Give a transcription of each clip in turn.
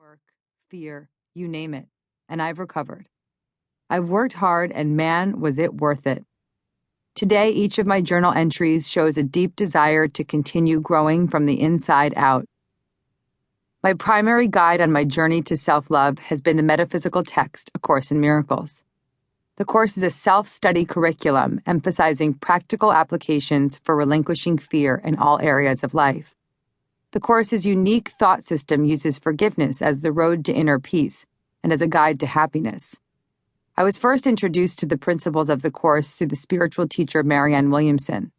work, fear, you name it, and I've recovered. I've worked hard, and man, was it worth it. Today, each of my journal entries shows a deep desire to continue growing from the inside out. My primary guide on my journey to self-love has been the metaphysical text, A Course in Miracles. The course is a self-study curriculum emphasizing practical applications for relinquishing fear in all areas of life. The course's unique thought system uses forgiveness as the road to inner peace and as a guide to happiness. I was first introduced to the principles of the course through the spiritual teacher Marianne Williamson,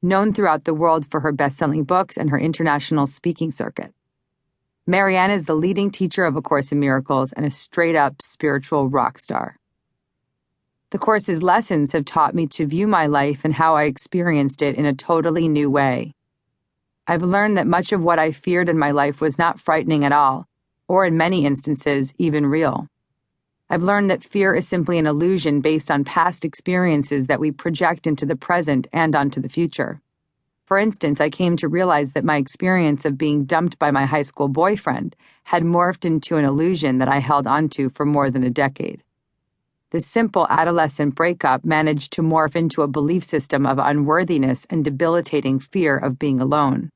known throughout the world for her best-selling books and her international speaking circuit. Marianne is the leading teacher of A Course in Miracles and a straight-up spiritual rock star. The course's lessons have taught me to view my life and how I experienced it in a totally new way. I've learned that much of what I feared in my life was not frightening at all, or in many instances, even real. I've learned that fear is simply an illusion based on past experiences that we project into the present and onto the future. For instance, I came to realize that my experience of being dumped by my high school boyfriend had morphed into an illusion that I held onto for more than a decade. This simple adolescent breakup managed to morph into a belief system of unworthiness and debilitating fear of being alone.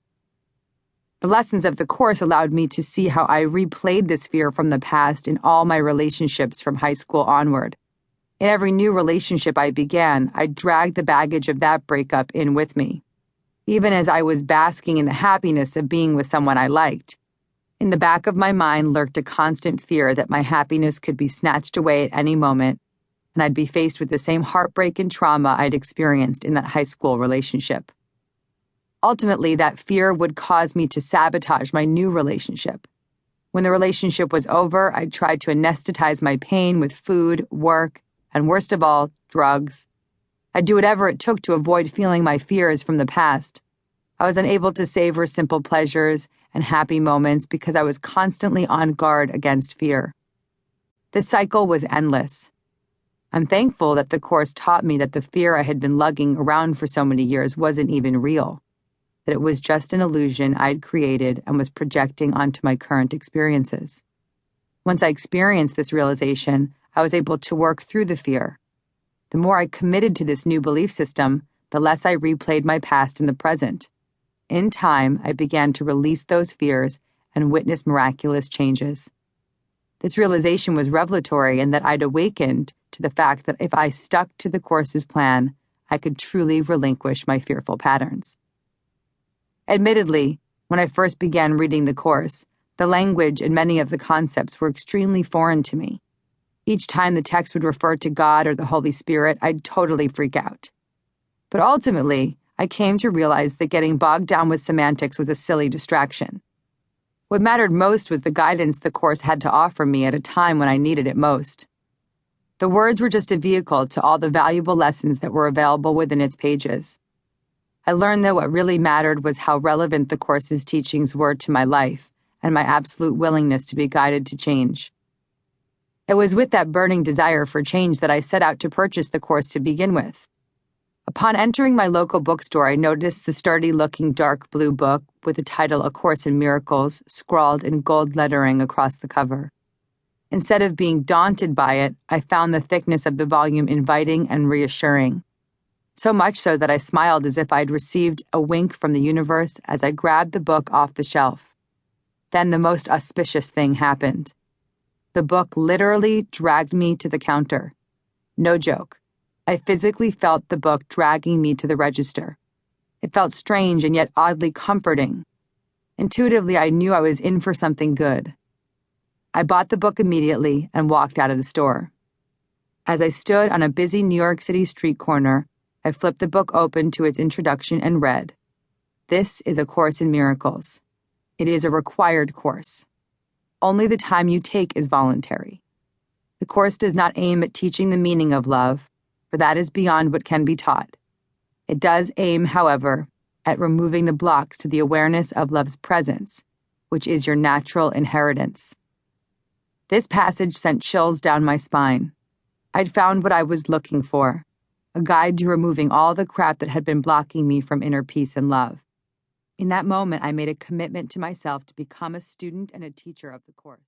The lessons of the course allowed me to see how I replayed this fear from the past in all my relationships from high school onward. In every new relationship I began, I dragged the baggage of that breakup in with me. Even as I was basking in the happiness of being with someone I liked, in the back of my mind lurked a constant fear that my happiness could be snatched away at any moment, and I'd be faced with the same heartbreak and trauma I'd experienced in that high school relationship. Ultimately, that fear would cause me to sabotage my new relationship. When the relationship was over, I tried to anesthetize my pain with food, work, and worst of all, drugs. I'd do whatever it took to avoid feeling my fears from the past. I was unable to savor simple pleasures and happy moments because I was constantly on guard against fear. The cycle was endless. I'm thankful that the course taught me that the fear I had been lugging around for so many years wasn't even real, that it was just an illusion I'd created and was projecting onto my current experiences. Once I experienced this realization, I was able to work through the fear. The more I committed to this new belief system, the less I replayed my past in the present. In time, I began to release those fears and witness miraculous changes. This realization was revelatory in that I'd awakened to the fact that if I stuck to the course's plan, I could truly relinquish my fearful patterns. Admittedly, when I first began reading the course, the language and many of the concepts were extremely foreign to me. Each time the text would refer to God or the Holy Spirit, I'd totally freak out. But ultimately, I came to realize that getting bogged down with semantics was a silly distraction. What mattered most was the guidance the course had to offer me at a time when I needed it most. The words were just a vehicle to all the valuable lessons that were available within its pages. I learned that what really mattered was how relevant the course's teachings were to my life and my absolute willingness to be guided to change. It was with that burning desire for change that I set out to purchase the course to begin with. Upon entering my local bookstore, I noticed the sturdy-looking dark blue book with the title A Course in Miracles scrawled in gold lettering across the cover. Instead of being daunted by it, I found the thickness of the volume inviting and reassuring. So much so that I smiled as if I'd received a wink from the universe as I grabbed the book off the shelf. Then the most auspicious thing happened. The book literally dragged me to the counter. No joke. I physically felt the book dragging me to the register. It felt strange and yet oddly comforting. Intuitively, I knew I was in for something good. I bought the book immediately and walked out of the store. As I stood on a busy New York City street corner, I flipped the book open to its introduction and read, "This is A Course in Miracles. It is a required course. Only the time you take is voluntary. The course does not aim at teaching the meaning of love, for that is beyond what can be taught. It does aim, however, at removing the blocks to the awareness of love's presence, which is your natural inheritance." This passage sent chills down my spine. I'd found what I was looking for, a guide to removing all the crap that had been blocking me from inner peace and love. In that moment, I made a commitment to myself to become a student and a teacher of the course.